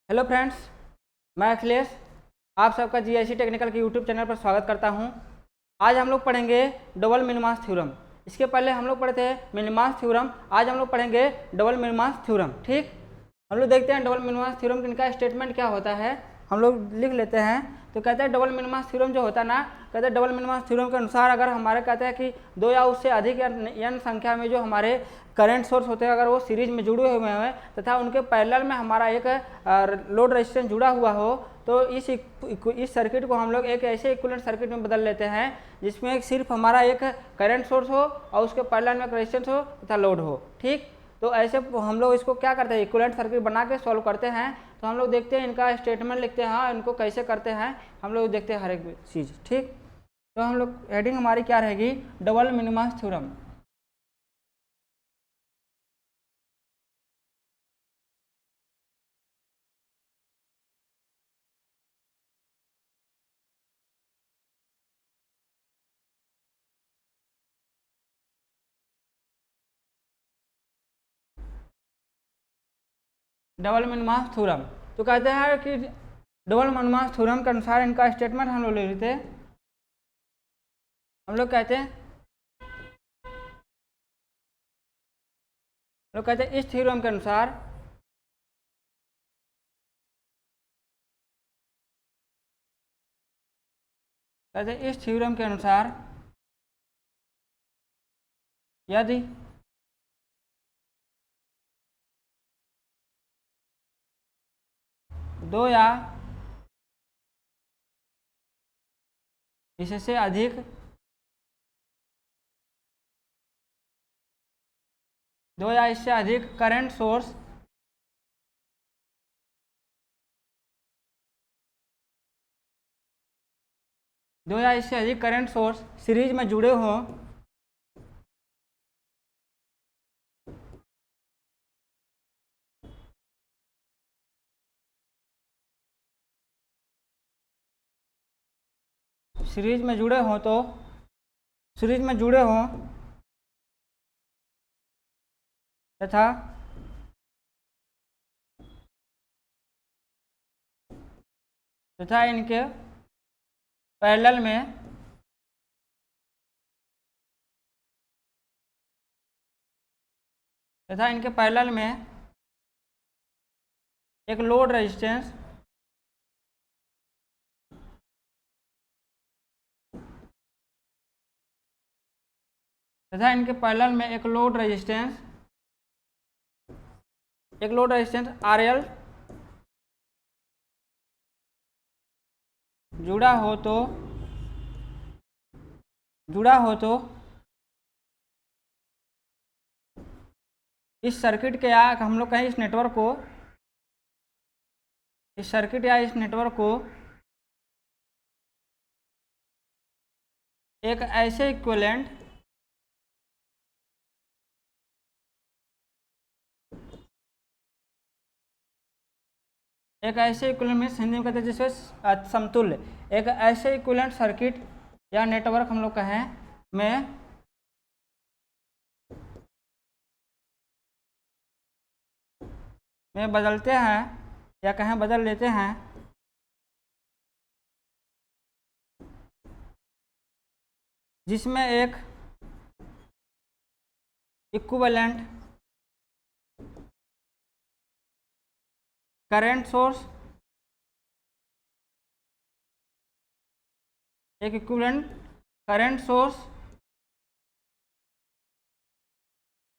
Hello friends, मैं अखिलेश आप सबका जीआईसी टेक्निकल के यूट्यूब चैनल पर स्वागत करता हूं। आज हम लोग पढ़ेंगे डबल मिनिमास थ्योरम। इसके पहले हम लोग पढ़े थे मिनिमास थ्योरम। आज हम लोग पढ़ेंगे डबल मिनिमास थ्योरम। ठीक, हम लोग देखते हैं डबल मिनिमास थ्योरम इनका स्टेटमेंट क्या होता है। हम लोग लिख लेते हैं। तो कहते हैं डबल मिनिमास थ्योरम जो होता है ना, कहते हैं डबल मिनिमास थ्योरम के अनुसार अगर हमारे कहते हैं कि दो या उससे अधिक या n संख्या में जो हमारे करंट सोर्स होते हैं अगर वो सीरीज में जुड़े हुए हैं तथा उनके पैरेलल में हमारा एक लोड रेजिस्टेंस जुड़ा हुआ हो, तो इस सर्किट को हम लोग एक ऐसे इक्विवेलेंट सर्किट में बदल लेते हैं जिसमें सिर्फ हमारा एक करंट सोर्स हो और उसके पैरेलल में एक रेजिस्टेंस हो तथा लोड हो। ठीक, तो ऐसे हम लोग इसको क्या करते हैं, इक्विवेलेंट सर्किट बना के सॉल्व करते हैं। तो हम लोग देखते हैं इनका स्टेटमेंट लिखते हैं, हाँ इनको कैसे करते हैं हम लोग देखते हैं हर एक चीज़। ठीक, तो हम लोग हेडिंग हमारी क्या रहेगी, डबल मिनिमास थ्योरम। डबल मिनिमास थ्योरम तो कहते हैं कि डबल मिनिमास थ्योरम के अनुसार इनका स्टेटमेंट हम लोग ले लेते हैं। हम लोग कहते हैं इस थ्योरम के अनुसार यदि दो या इससे अधिक इससे अधिक करंट सोर्स सीरीज में जुड़े हों सीरीज में जुड़े हों तथा इनके पैरेलल में एक लोड रेजिस्टेंस RL जुड़ा हो तो इस सर्किट के या हम लोग कहें इस नेटवर्क को एक ऐसे इक्विवेलेंट में हिंदी में कहते हैं जिसमें समतुल्य एक ऐसे इक्विवेलेंट सर्किट या नेटवर्क हम लोग कहें में बदलते हैं या कहें बदल लेते हैं जिसमें एक इक्विवेलेंट करंट सोर्स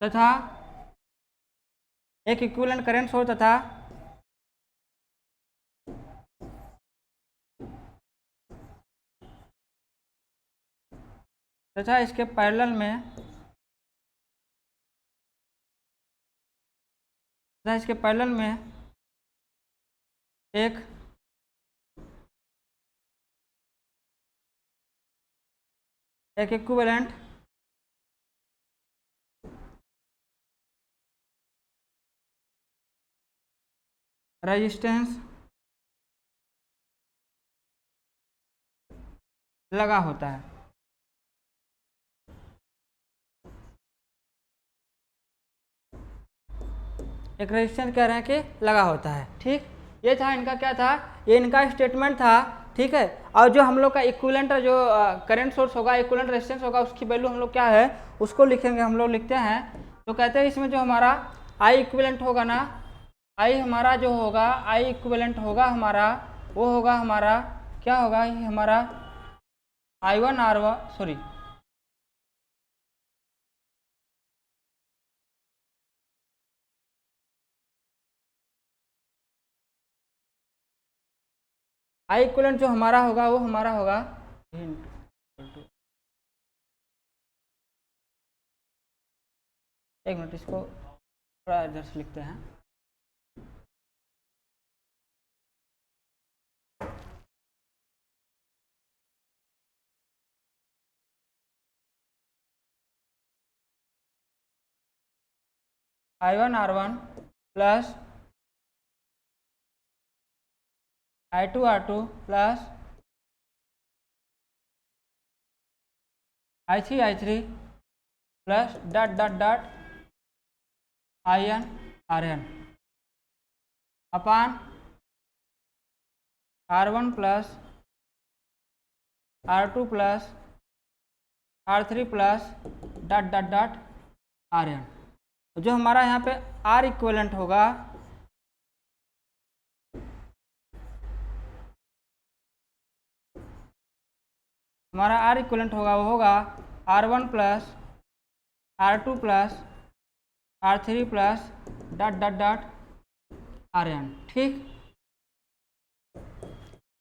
तथा इसके पैरेलल में एक इक्विवेलेंट रेजिस्टेंस लगा होता है। एक रेजिस्टेंस कह रहे हैं कि लगा होता है। ठीक, ये था इनका क्या था, ये इनका स्टेटमेंट था, ठीक है। और जो हम लोग का इक्विवेलेंट जो करंट सोर्स होगा, इक्विवेलेंट रेजिस्टेंस होगा, उसकी वैल्यू हम लोग क्या है उसको लिखेंगे, हम लोग लिखते हैं। तो कहते हैं इसमें जो हमारा आई इक्विवेलेंट होगा ना, आई हमारा जो होगा, आई इक्विवेलेंट होगा हमारा, वो होगा हमारा क्या होगा, ये हमारा I1R1 सॉरी आई इक्विवेलेंट जो हमारा होगा वो हमारा होगा, एक मिनट इसको थोड़ा इधर से लिखते हैं। I1R1 plus I2R2 plus I3 plus dot dot dot IN upon R1 plus R2 plus R3 plus dot dot dot RN। जो हमारा यहाँ पे R इक्विवेलेंट होगा, हमारा R इक्विवेलेंट होगा वो होगा R1 plus R2 plus R3 plus dot dot dot RN, ठीक।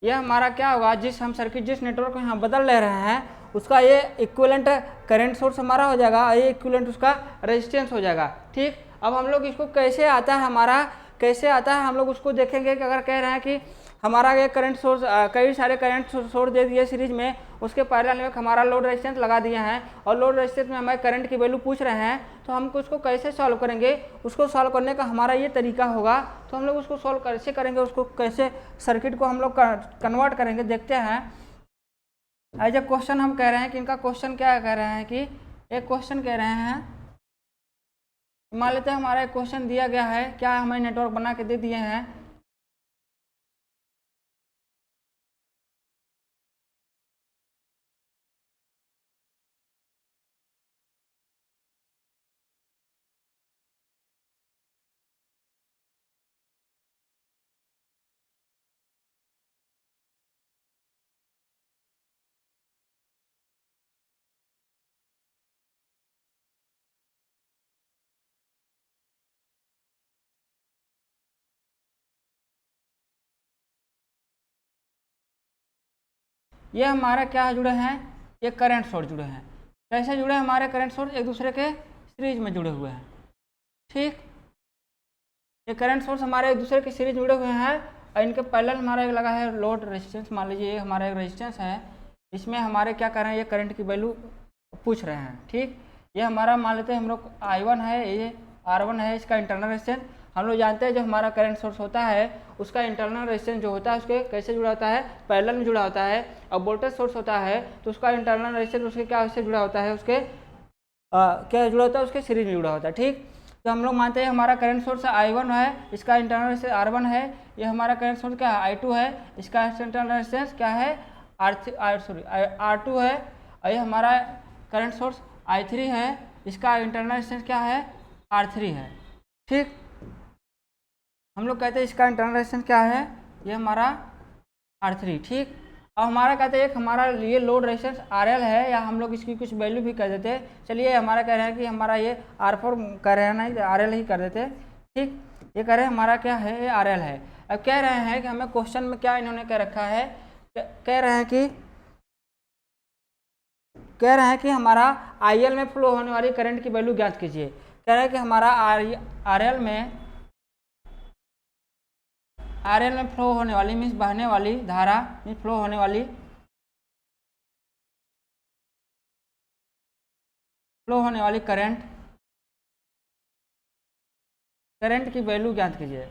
यह हमारा क्या होगा, जिस हम सर्किट जिस नेटवर्क को यहाँ बदल ले रहे हैं उसका ये इक्विवेलेंट करंट सोर्स हमारा हो जाएगा, ये इक्विवेलेंट उसका रेजिस्टेंस हो जाएगा, ठीक। अब हम लोग इसको कैसे आता है, हमारा कैसे आता है हम लोग उसको देखेंगे कि अगर कह रहे हैं कि हमारा ये करंट सोर्स कई सारे करंट सोर्स दे दिए सीरीज में, उसके पैरेलल में हमारा लोड रेजिस्टेंस लगा दिया है और लोड रेजिस्टेंस में हमें करंट की वैल्यू पूछ रहे हैं, तो हम उसको कैसे सॉल्व करेंगे, उसको सॉल्व करने का हमारा ये तरीका होगा। तो हम लोग उसको सॉल्व कैसे करेंगे, उसको कैसे सर्किट को हम लोग कन्वर्ट करेंगे, देखते हैं। एज ए क्वेश्चन हम कह रहे हैं कि इनका क्वेश्चन क्या कह रहे हैं कि एक क्वेश्चन कह रहे हैं, मान लेते हैं हमारा एक क्वेश्चन दिया गया है, क्या हमें नेटवर्क बना के दे दिए हैं, ये हमारा क्या जुड़े हैं, ये करंट सोर्स जुड़े हैं। कैसे जुड़े हैं हमारे करंट सोर्स, एक दूसरे के सीरीज में जुड़े हुए हैं, ठीक। ये करंट सोर्स हमारे एक दूसरे के सीरीज जुड़े हुए हैं और इनके पैरेलल हमारा एक लगा है लोड रेजिस्टेंस। मान लीजिए ये हमारा एक रेजिस्टेंस है, इसमें हमारे क्या कर रहे हैं, ये करंट की वैल्यू पूछ रहे हैं, ठीक। ये हमारा मान लेते हैं हम लोग I1 है, ये R1 है, इसका इंटरनल रेजिस्टेंस हम लोग जानते हैं। जो हमारा करंट सोर्स होता है उसका इंटरनल रेजिस्टेंस जो होता है उसके कैसे जुड़ा होता है, पैरेलल में जुड़ा होता है। और वोल्टेज सोर्स होता है तो उसका इंटरनल रेजिस्टेंस उसके क्या से जुड़ा होता है, उसके क्या जुड़ा होता है, उसके सीरीज में जुड़ा होता है, ठीक। तो हम लोग मानते हैं हमारा करंट सोर्स I1 है, इसका इंटरनल रेजिस्टेंस R1 है, ये हमारा करंट सोर्स क्या है I2 है, इसका इंटरनल रेजिस्टेंस क्या है R2 है, और ये हमारा करंट सोर्स I3 है, इसका इंटरनल रेजिस्टेंस क्या है R3 है, ठीक। हम लोग कहते हैं इसका इंटरनल रेजिस्टेंस क्या है, ये हमारा R3, ठीक। अब हमारा कहते हैं एक हमारा ये लोड रेजिस्टेंस RL है, या हम लोग इसकी कुछ वैल्यू भी कर देते। चलिए हमारा कह रहे हैं कि हमारा ये R4 कर रहे हैं, नहीं RL ही कर देते, ठीक। ये कह रहे हैं हमारा क्या है, ये RL है। अब कह रहे हैं कि हमें क्वेश्चन में क्या इन्होंने कह रखा है, कह रहे हैं कि हमारा IL में फ्लो होने वाली करंट की वैल्यू ज्ञात कीजिए। कह रहे हैं कि हमारा RL में फ्लो होने वाली मीन्स बहने वाली धारा, मीन्स फ्लो होने वाली करंट की वैल्यू ज्ञात कीजिए।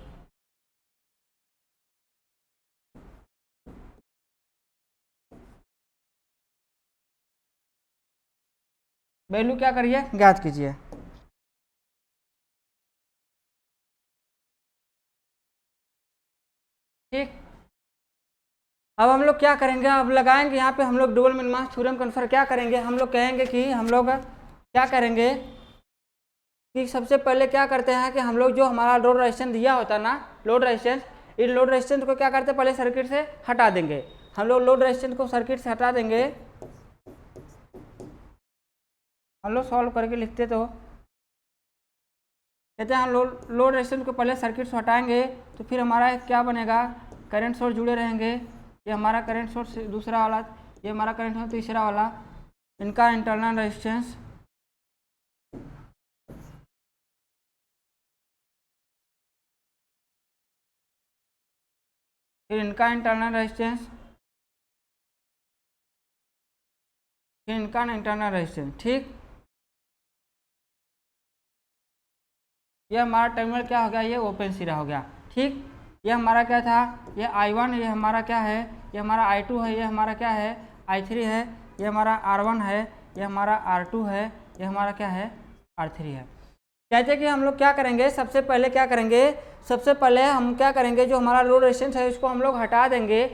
वैल्यू क्या करिए, ज्ञात कीजिए। ठीक, अब हम लोग क्या करेंगे, अब लगाएंगे यहाँ पे हम लोग डबल मिनिमास थ्योरम के अनुसार क्या करेंगे, हम लोग कहेंगे कि हम लोग क्या करेंगे कि सबसे पहले क्या करते हैं कि हम लोग जो हमारा लोड रेजिस्टेंस दिया होता है ना, लोड रेजिस्टेंस, इस लोड रेजिस्टेंस को क्या करते हैं पहले सर्किट से हटा देंगे। हम लोग लोड रेजिस्टेंस को सर्किट से हटा देंगे। हम लोग सॉल्व करके लिखते तो कहते हैं हम लोड रेजिस्टेंस को पहले सर्किट से हटाएंगे तो फिर हमारा क्या बनेगा, करंट सोर्स जुड़े रहेंगे। ये हमारा करंट सोर्स दूसरा वाला, ये हमारा करंट सोर्स तीसरा वाला, इनका इंटरनल रेजिस्टेंस, फिर इनका इंटरनल रेजिस्टेंस, फिर इनका इंटरनल रेजिस्टेंस। ठीक, ये हमारा टर्मिनल क्या हो गया, ये ओपन सिरा हो गया। ठीक, ये हमारा क्या था, ये I1, ये हमारा क्या है, ये हमारा I2 है, ये हमारा क्या है I3 है, ये हमारा R1 है, ये हमारा R2 है, ये हमारा क्या है R3 है। कहते हैं कि हम लोग क्या करेंगे, सबसे पहले क्या करेंगे, सबसे पहले हम क्या करेंगे, जो हमारा लोड रेजिस्टेंस है इसको हम लोग हटा देंगे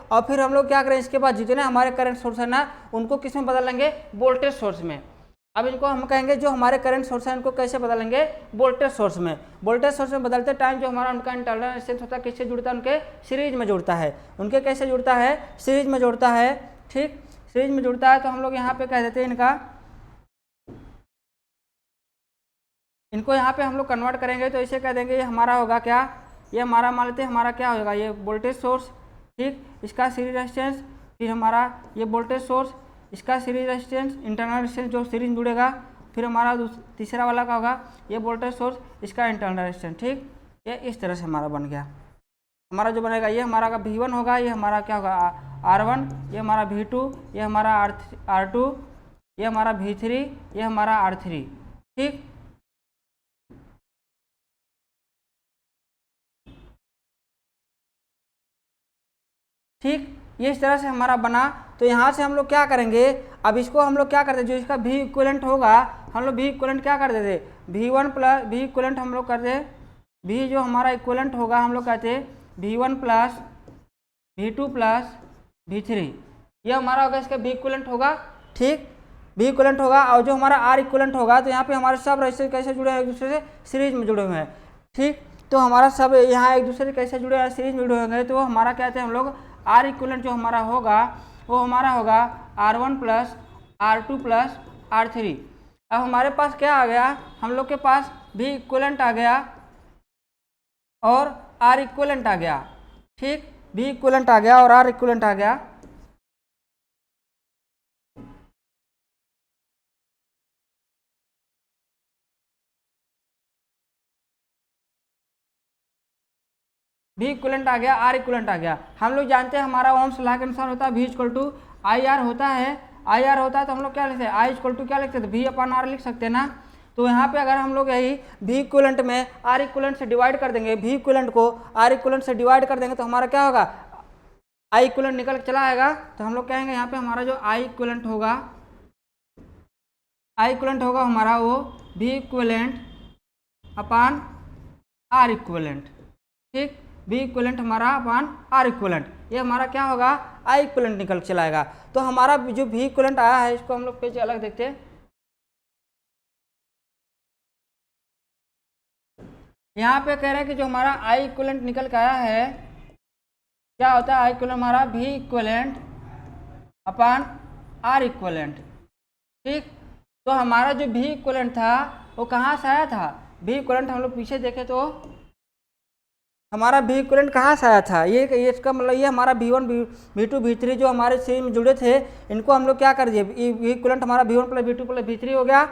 और फिर हम लोग क्या करेंगे, इसके बाद जितने हमारे करंट सोर्स है ना उनको किस में बदल लेंगे, वोल्टेज सोर्स में। अब इनको हम कहेंगे जो हमारे करंट सोर्स है इनको कैसे बदलेंगे, वोल्टेज सोर्स में। वोल्टेज सोर्स में बदलते टाइम जो हमारा उनका इंटरनल रेजिस्टेंस होता है किससे जुड़ता है, उनके सीरीज में जुड़ता है। उनके कैसे जुड़ता है, सीरीज में जुड़ता है। ठीक, सीरीज में जुड़ता है तो हम लोग यहाँ पे कह देते हैं इनको यहाँ पे हम लोग कन्वर्ट करेंगे तो इसे कह देंगे ये हमारा होगा क्या, ये हमारा मान लेते हैं हमारा क्या होगा, ये वोल्टेज सोर्स। ठीक, इसका सीरीज रेजिस्टेंस, फिर हमारा ये वोल्टेज सोर्स, इसका सीरीज रेजिस्टेंस, इंटरनल रेजिस्टेंस जो सीरीज जुड़ेगा, फिर हमारा तीसरा वाला का होगा ये वोल्टेज सोर्स, इसका इंटरनल रेजिस्टेंस। ठीक, ये इस तरह से हमारा बन गया। हमारा जो बनेगा ये हमारा का V1 होगा, ये हमारा क्या होगा R1, ये हमारा V2, ये हमारा R2, ये हमारा V3, ये हमारा R3। ठीक, ठीक, ये इस तरह से हमारा बना। तो यहाँ से हम लोग क्या करेंगे, अब इसको हम लोग क्या करते, जो इसका V इक्विवेलेंट होगा हम लोग V इक्विवेलेंट क्या कर देते, V1 प्लस V इक्विवेलेंट हम लोग करते, V जो हमारा इक्विवेलेंट होगा हम लोग कहते V1 plus V2 plus V3, ये हमारा होगा इसका V इक्विवेलेंट होगा। ठीक, V इक्विवेलेंट होगा और जो हमारा R इक्विवेलेंट होगा तो यहाँ पे हमारे सब रेजिस्टेंस कैसे जुड़े हैं, एक दूसरे से सीरीज में जुड़े हुए हैं। ठीक, तो हमारा सब यहाँ एक दूसरे से कैसे जुड़े हैं, सीरीज में जुड़े होंगे। तो हमारा कहते हैं हम लोग R इक्विवेलेंट जो हमारा होगा वो हमारा होगा R1 plus R2 plus R3। अब हमारे पास क्या आ गया, हम लोग के पास V इक्विवेलेंट आ गया और R इक्विवेलेंट आ गया। ठीक, V इक्विवेलेंट आ गया और R इक्विवेलेंट आ गया। V इक्विवेलेंट आ गया, R इक्विवेलेंट आ गया। हम लोग जानते हैं हमारा ओम्स लॉ के अनुसार होता है V इक्वल टू IR होता है, IR होता है तो हम लोग क्या लिखते हैं, I इक्वल टू क्या लिखते हैं, V अपॉन R लिख सकते हैं ना। तो यहाँ पे अगर हम लोग यही V इक्विवेलेंट में R इक्विवेलेंट से डिवाइड कर देंगे, V इक्विवेलेंट को R इक्विवेलेंट से डिवाइड कर देंगे तो हमारा क्या होगा, I इक्विवेलेंट निकल चला आएगा। तो हम लोग कहेंगे यहाँ पे हमारा जो I इक्विवेलेंट होगा हमारा वो V equivalent upon R equivalent. ठीक, V इक्विवेलेंट हमारा अपॉन R इक्विवेलेंट, ये हमारा क्या होगा I इक्विवेलेंट निकल चलाएगा। तो हमारा जो V इक्विवेलेंट आया है इसको हम लोग पेज अलग देखते हैं। यहाँ पे कह रहे हैं कि जो हमारा I इक्विवेलेंट निकल के आया है क्या होता है, I इक्विवेलेंट हमारा V equivalent upon R equivalent. ठीक, तो हमारा जो V इक्विवेलेंट था वो कहाँ से आया था, V इक्विवेलेंट हम लोग पीछे देखें तो हमारा V इक्विवेलेंट कहाँ से आया था, ये इसका मतलब ये हमारा V1 V2 V3 जो हमारे सीरीज में जुड़े थे इनको हम लोग क्या कर दिए, V इक्विवेलेंट हमारा V1 plus V2 plus V3 हो गया।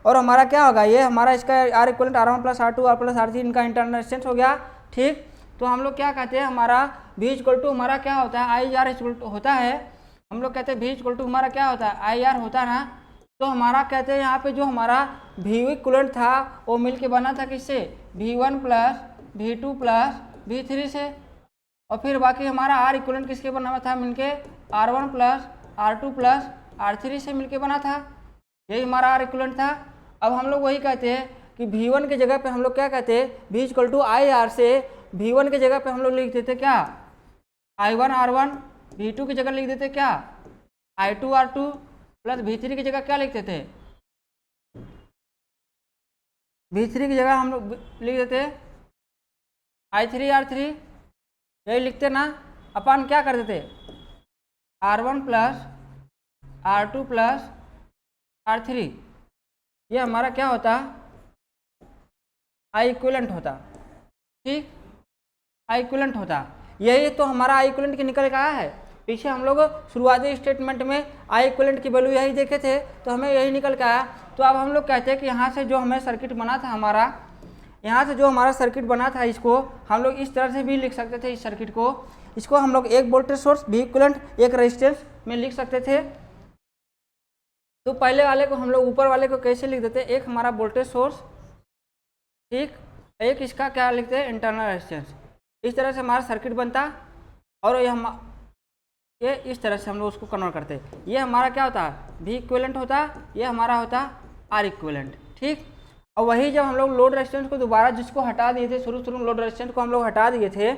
और हमारा क्या होगा, ये हमारा इसका R equivalent R1 plus R2 R plus R3 इनका इंटरनल रेजिस्टेंस हो गया। ठीक, तो हम लोग क्या कहते हैं, हमारा V इक्वल टू हमारा क्या होता है, IR इक्वल टू होता है। हम लोग कहते हैं V इक्वल टू हमारा क्या होता है, IR होता है ना। तो हमारा कहते हैं यहाँ पे जो हमारा V इक्विवेलेंट था वो मिल के बना था किससे, V1 plus V2 plus V3 से, और फिर बाकी हमारा R इक्विवेलेंट किसके बना हुआ था, मिलके R1 plus R2 plus R3 से मिलके बना था, यही हमारा R इक्विवेलेंट था। अब हम लोग वही कहते हैं कि V1 के जगह पे हम लोग क्या कहते हैं, V इक्वल टू IR से V1 की जगह पे हम लोग लिख देते क्या, I1 R1, V2 की जगह लिख देते क्या, I2 R2 प्लस V3 की जगह क्या लिखते थे, V3 की जगह हम लोग लिख देते I3 R3, यही लिखते ना। अपन क्या कर देते, R1 plus R2 plus R3, ये हमारा क्या होता, आई इक्विवेलेंट होता। ठीक, आई इक्विवेलेंट होता। यही तो हमारा आई इक्विवेलेंट की निकल के आया है। पीछे हम लोग शुरुआती स्टेटमेंट में आई इक्विवेलेंट की वैल्यू यही देखे थे, तो हमें यही निकल के आया। तो अब हम लोग कहते हैं कि यहाँ से जो हमें सर्किट बना था हमारा, यहाँ से जो हमारा सर्किट बना था, इसको हम लोग इस तरह से भी लिख सकते थे। इस सर्किट को, इसको हम लोग एक वोल्टेज सोर्स V इक्विवेलेंट एक रेजिस्टेंस में लिख सकते थे। तो पहले वाले को हम लोग ऊपर वाले को कैसे लिख देते, एक हमारा वोल्टेज सोर्स, ठीक, एक इसका क्या लिखते हैं, इंटरनल रेजिस्टेंस। इस तरह से हमारा सर्किट बनता, और ये इस तरह से हम लोग उसको कन्वर्ट करते। ये हमारा क्या होता है, V इक्विवेलेंट होता, ये हमारा होता R इक्विवेलेंट। ठीक, और वही जब हम लोग लोड रेजिस्टेंस को दोबारा जिसको हटा दिए थे, शुरू में लोड रेजिस्टेंस को हम लोग हटा दिए थे,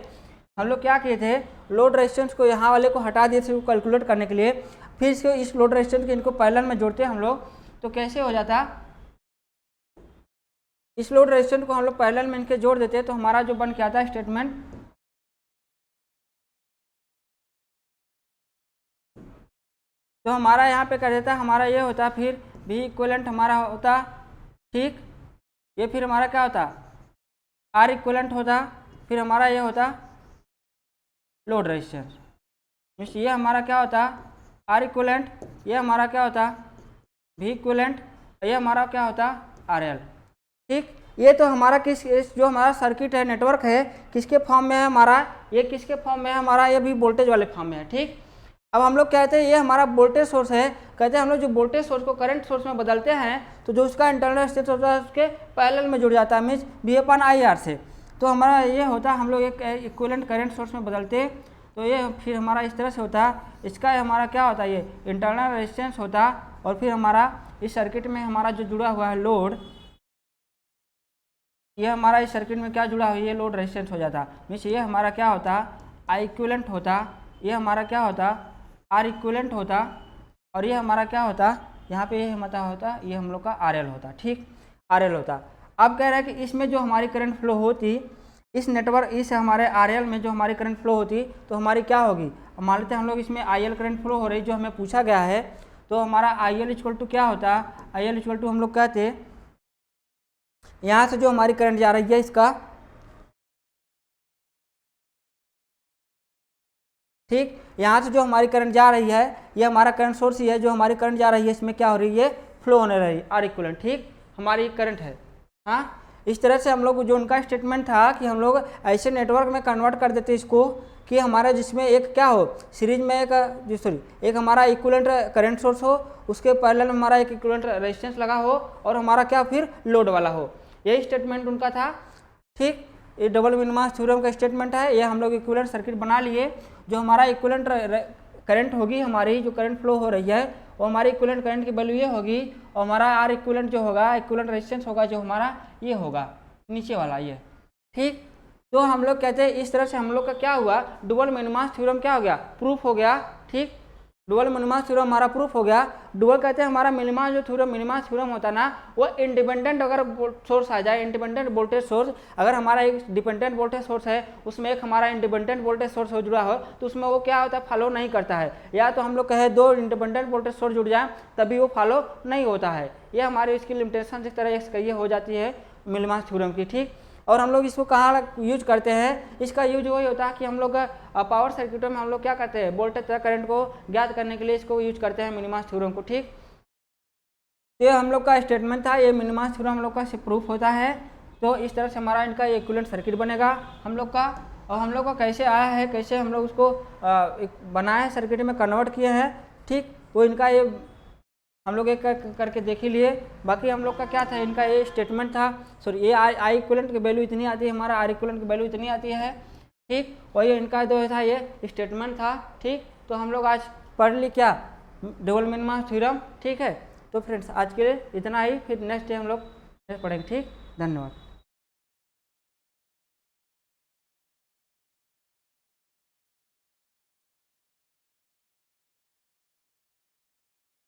हम लोग क्या किए थे, लोड रेजिस्टेंस को यहाँ वाले को हटा दिए थे कैलकुलेट करने के लिए। फिर इसको इस लोड रेजिस्टेंस के इनको पैरेलल में जोड़ते हम लोग, तो कैसे हो जाता, इस लोड रेजिस्टेंस को हम लोग पैरेलल में इनके जोड़ देते हैं, तो हमारा जो बन के आता है स्टेटमेंट, तो हमारा यहाँ पे कर देता, हमारा ये होता, फिर V इक्विवेलेंट हमारा होता। ठीक, ये फिर हमारा क्या होता, R इक्विवेलेंट होता, फिर हमारा ये होता लोड रेजिस्टेंस, मीन्स ये हमारा क्या होता R इक्विवेलेंट, ये हमारा क्या होता V इक्विवेलेंट, ये हमारा क्या होता RL। ठीक, ये तो हमारा जो हमारा सर्किट है, नेटवर्क है, किसके फॉर्म में है हमारा, ये किसके फॉर्म में है हमारा, ये भी वोल्टेज वाले फॉर्म में है। ठीक, अब हम लोग कहते हैं ये हमारा वोल्टेज सोर्स है, कहते हैं हम लोग जो वोल्टेज सोर्स को करंट सोर्स में बदलते हैं, तो जो उसका इंटरनल रेजिस्टेंस होता है उसके पैरेलल में जुड़ जाता है, मीन्स V/IR से। तो हमारा ये होता, हम लोग एक इक्विवेलेंट करंट सोर्स में बदलते, तो ये फिर हमारा इस तरह से होता, इसका हमारा क्या होता है, ये इंटरनल रेजिस्टेंस होता, और फिर हमारा इस सर्किट में हमारा जो जुड़ा हुआ है लोड, ये हमारा इस सर्किट में क्या जुड़ा हुआ है, ये लोड रेजिस्टेंस हो जाता, मीन्स ये हमारा क्या होता आई इक्विवेलेंट होता, ये हमारा क्या होता R इक्विवेलेंट होता, और ये हमारा क्या होता, यहाँ पे ये हमारा होता, ये हम लोग का RL होता। ठीक, RL होता। अब कह रहा है कि इसमें जो हमारी करंट फ्लो होती, इस नेटवर्क, इस हमारे RL में जो हमारी करंट फ्लो होती, तो हमारी क्या होगी, मान लेते हैं हम लोग इसमें IL करंट फ्लो हो रही जो हमें पूछा गया है, तो हमारा IL इक्वल टू क्या होता, IL इक्वल टू हम लोग कहते, यहाँ से जो हमारी करंट जा रही है इसका, ठीक, यहाँ से जो हमारी करंट जा रही है, ये हमारा करंट सोर्स ही है, जो हमारी करंट जा रही है इसमें क्या हो रही है, फ्लो होने रही है, R इक्विवेलेंट। ठीक, हमारी करंट है। हाँ, इस तरह से हम लोग जो उनका स्टेटमेंट था कि हम लोग ऐसे नेटवर्क में कन्वर्ट कर देते इसको, कि हमारा जिसमें एक क्या हो, सीरीज में एक हमारा इक्विवेलेंट करंट सोर्स हो, उसके पैरेलल में हमारा एक इक्विवेलेंट रेजिस्टेंस लगा हो, और हमारा क्या फिर लोड वाला हो। यही स्टेटमेंट उनका था। ठीक, ये डबल मिनिमम थ्योरम का स्टेटमेंट है। ये हम लोग इक्विवेलेंट सर्किट बना लिए, जो हमारा इक्विवेलेंट करंट होगी, हमारी जो करंट फ्लो हो रही है, वो हमारी इक्विवेलेंट करंट की वैल्यू ये होगी, और हमारा R इक्विवेलेंट जो होगा, इक्विवेलेंट रेजिस्टेंस होगा जो हमारा ये होगा नीचे वाला ये। ठीक, तो हम लोग कहते हैं इस तरह से हम लोग का क्या हुआ, डबल मिनिमम थ्योरम क्या हो गया, प्रूफ हो गया। ठीक, डुअल मिनिमम थ्योरम हमारा प्रूफ हो गया। डुअल कहते हैं हमारा मिनिमम जो थ्योरम होता है ना, वो इंडिपेंडेंट अगर सोर्स आ जाए, इंडिपेंडेंट वोल्टेज सोर्स, अगर हमारा एक डिपेंडेंट वोल्टेज सोर्स है, उसमें एक हमारा इंडिपेंडेंट वोल्टेज सोर्स हो जुड़ा हो, तो उसमें वो क्या होता है, फॉलो नहीं करता है। या तो हम लोग कहे दो इंडिपेंडेंट वोल्टेज सोर्स जुड़ जाए तभी वो फॉलो नहीं होता है। ये हमारी इसकी लिमिटेशन इस तरह ये हो जाती है मिनिमम थ्योरम की। ठीक, और हम लोग इसको कहाँ यूज करते हैं, इसका यूज वही होता है कि हम लोग पावर सर्किटों में हम लोग क्या करते हैं, वोल्टेज तथा करंट को ज्ञात करने के लिए इसको यूज करते हैं मिनिमम थ्योरम को। ठीक, तो ये हम लोग का स्टेटमेंट था, ये मिनिमम थ्योरम हम लोग का प्रूफ होता है। तो इस तरह से हमारा इनका इक्विवेलेंट सर्किट बनेगा हम लोग का। और हम लोग का कैसे आया है, कैसे हम लोग उसको बनाए सर्किट में कन्वर्ट किए हैं, ठीक, वो इनका ये हम लोग एक करके देख ही लिए। बाकी हम लोग का क्या था, इनका ये स्टेटमेंट था, सॉरी ये आई इक्विवेलेंट की वैल्यू इतनी आती है, हमारा आर इक्विवेलेंट की वैल्यू इतनी आती है। ठीक, और ये इनका जो था ये स्टेटमेंट था। ठीक, तो हम लोग आज पढ़ ली क्या, डबल मिनिमम थ्योरम। ठीक है, तो फ्रेंड्स आज के लिए इतना ही, फिर नेक्स्ट डे हम लोग पढ़ेंगे। ठीक, धन्यवाद।